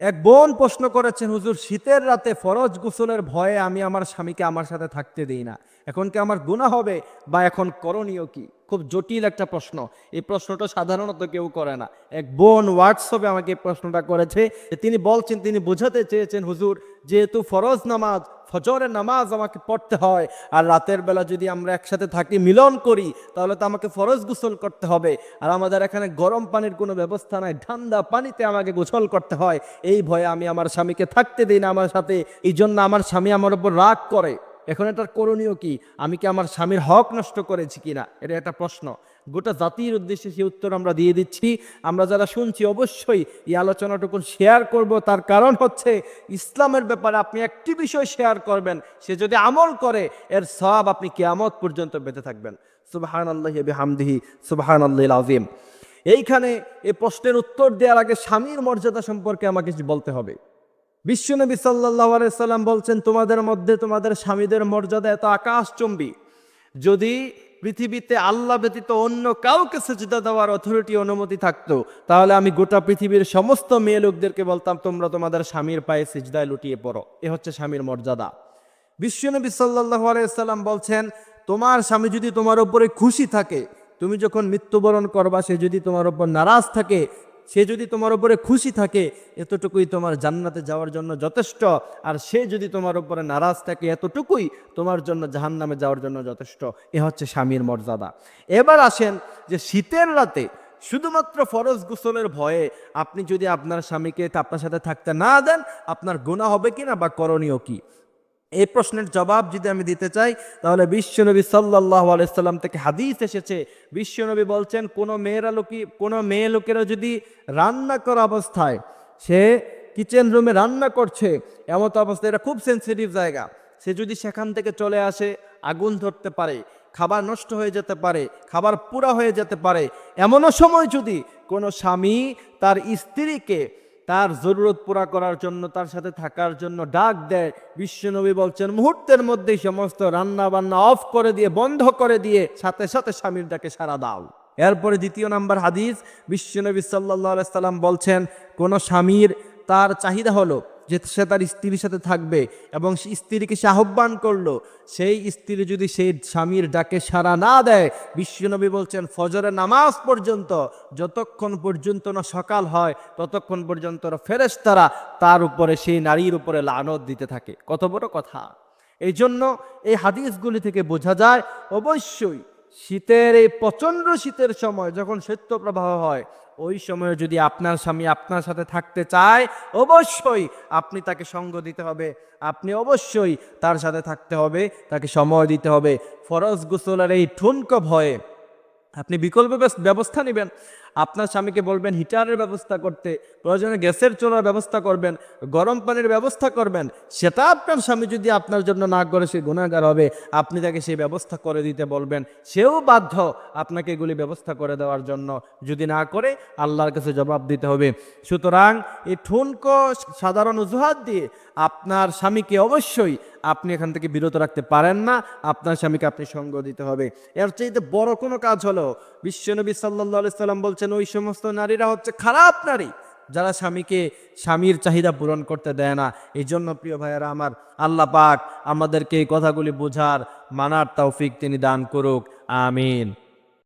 এক বোন প্রশ্ন করেছেন, হুজুর শীতের রাতে ফরজ গোসলের ভয়ে আমি আমার স্বামীকে আমার সাথে থাকতে দেই না, এখন কি আমার গুনাহ হবে বা এখন করণীয় কি? খুব জটিল একটা প্রশ্ন। এই প্রশ্নটা সাধারণত কেউ করে না। এক বোন হোয়াটসঅ্যাপে আমাকে এই প্রশ্নটা করেছে। তিনি বলছেন, তিনি বোঝাতে চেয়েছেন, হুজুর যেহেতু ফরজ নামাজ, ফজরের নামাজ আমাকে পড়তে হয়, আর রাতের বেলা যদি আমরা একসাথে থাকি, মিলন করি, তাহলে তো আমাকে ফরজ গোসল করতে হবে। আর আমাদের এখানে গরম পানির কোনো ব্যবস্থা নাই, ঠান্ডা পানিতে আমাকে গোসল করতে হয়। এই ভয়ে আমি আমার স্বামীকে থাকতে দিই না আমার সাথে, এই জন্য আমার স্বামী আমার উপর রাগ করে। এখন এটার করণীয় কি? আমি কি আমার স্বামীর হক নষ্ট করেছি কিনা? এটা একটা প্রশ্ন। গোটা জাতির উদ্দেশ্যে সেই উত্তর আমরা দিয়ে দিচ্ছি। আমরা যারা শুনছি অবশ্যই এই আলোচনাটুকু শেয়ার করব। তার কারণ হচ্ছে, ইসলামের ব্যাপারে আপনি একটি বিষয় শেয়ার করবেন, সে যদি আমল করে এর সওয়াব আপনি কিয়ামত পর্যন্ত পেতে থাকবেন। সুবহানাল্লাহি বিহামদিহি, সুবহানাল্লাহিল আযীম। এইখানে এই প্রশ্নের উত্তর দেওয়ার আগে স্বামীর মর্যাদা সম্পর্কে আমাকে কিছু বলতে হবে। বিশ্বনবী সাল্লাল্লাহু আলাইহি সাল্লাম বলছেন, তোমাদের মধ্যে তোমাদের স্বামীদের মর্যাদা এত আকাশচুম্বী, যদি পৃথিবীতে আল্লাহ ব্যতীত অন্য কাউকে সিজদা দেওয়ার অথরিটি, অনুমতি থাকতো, তাহলে আমি গোটা পৃথিবীর সমস্ত মেয়ে লোকদেরকে বলতাম, তোমরা তোমাদের স্বামীর পায়ে সিজদায় লুটিয়ে পড়ো। এ হচ্ছে স্বামীর মর্যাদা। বিশ্বনবী সাল্লাল্লাহু আলাইহি সাল্লাম বলছেন, তোমার স্বামী যদি তোমার উপরে খুশি থাকে, তুমি যখন মৃত্যুবরণ করবা, সে যদি তোমার উপর নারাজ থাকে, সে যদি তোমার উপরে খুশি থাকে, এতটুকুই তোমার জান্নাতে যাওয়ার জন্য যথেষ্ট। আর সে যদি তোমার উপরে নারাজ থাকে, এতটুকুই তোমার জন্য জাহান্নামে যাওয়ার জন্য যথেষ্ট। এ হচ্ছে স্বামীর মর্যাদা। এবার আসেন যে শীতের রাতে শুধুমাত্র ফরজ গোসলের ভয়ে আপনি যদি আপনার স্বামীকে আপনার সাথে থাকতে না দেন, আপনার গুনাহ হবে কিনা বা করণীয় কি? এই প্রশ্নের জবাব যদি আমি দিতে চাই, তাহলে বিশ্বনবী সাল্লাল্লাহু আলাইহি সাল্লাম থেকে হাদিস এসেছে। বিশ্বনবী বলছেন, কোনো মেয়ে লোকেরা যদি রান্না করা অবস্থায়, সে কিচেন রুমে রান্না করছে, এমত অবস্থায়, এটা খুব সেন্সিটিভ জায়গা, সে যদি সেখান থেকে চলে আসে, আগুন ধরতে পারে, খাবার নষ্ট হয়ে যেতে পারে, খাবার পুরা হয়ে যেতে পারে। এমনও সময় যদি কোনো স্বামী তার স্ত্রীকে তার জরুরত পুরা করার জন্য, তার সাথে থাকার জন্য ডাক দেয়, বিশ্বনবী বলছেন, মুহূর্তের মধ্যেই সমস্ত রান্না বান্না অফ করে দিয়ে, বন্ধ করে দিয়ে, সাথে সাথে স্বামীর ডাকে সাড়া দাও। এরপরে দ্বিতীয় নাম্বার হাদিস, বিশ্বনবী সাল্লাল্লাহু আলাইহি সাল্লাম বলছেন, কোন স্বামীর তার চাহিদা হলো যে সে তার স্ত্রীর সাথে থাকবে, এবং স্ত্রীকে সে আহ্বান করলো, সেই স্ত্রী যদি সেই স্বামীর ডাকে সাড়া না দেয়, বিশ্বনবী বলছেন, ফজরের নামাজ পর্যন্ত, যতক্ষণ পর্যন্ত না সকাল হয়, ততক্ষণ পর্যন্ত ফেরেশতারা তার উপরে, সেই নারীর উপরে লানত দিতে থাকে। কত বড় কথা! এই জন্য এই হাদিসগুলি থেকে বোঝা যায়, অবশ্যই শীতের, এই প্রচণ্ড শীতের সময় যখন শৈত্যপ্রবাহ হয়, ওই সময়ে যদি আপনার স্বামী আপনার সাথে থাকতে চায়, অবশ্যই আপনি তাকে সঙ্গ দিতে হবে, আপনি অবশ্যই তার সাথে থাকতে হবে, তাকে সময় দিতে হবে। ফরজ গোসলের এই ঠুনকো ভয়ে আপনি বিকল্প ব্যবস্থা নেবেন। আপনার স্বামীকে বলবেন হিটারের ব্যবস্থা করতে, প্রয়োজনে গ্যাসের চুলার ব্যবস্থা করবেন, গরম পানির ব্যবস্থা করবেন। সেটা আপনার স্বামী যদি আপনার জন্য না করে, সে গুনাহগার হবে। আপনি তাকে সেই ব্যবস্থা করে দিতে বলবেন, সেও বাধ্য আপনাকে এগুলি ব্যবস্থা করে দেওয়ার জন্য। যদি না করে, আল্লাহর কাছে জবাব দিতে হবে। সুতরাং এই ঠুনকো সাধারণ অজুহাত দিয়ে আপনার স্বামীকে অবশ্যই আপনি এখান থেকে বিরত রাখতে পারেন না। আপনার স্বামীকে আপনি সঙ্গ দিতে হবে। এর চাইতে বড় কোনো কাজ হলো, বিশ্বনবী সাল্লাল্লাহু আলাইহি সাল্লাম বলছেন, ওই সমস্ত নারীরা হচ্ছে খারাপ নারী, যারা স্বামীর চাহিদা পূরণ করতে দেয় না। এই জন্য প্রিয় ভাইয়েরা আমার, আল্লাহ পাক আমাদেরকে এই কথাগুলি বোঝার, মানার তৌফিক তিনি দান করুক। আমিন।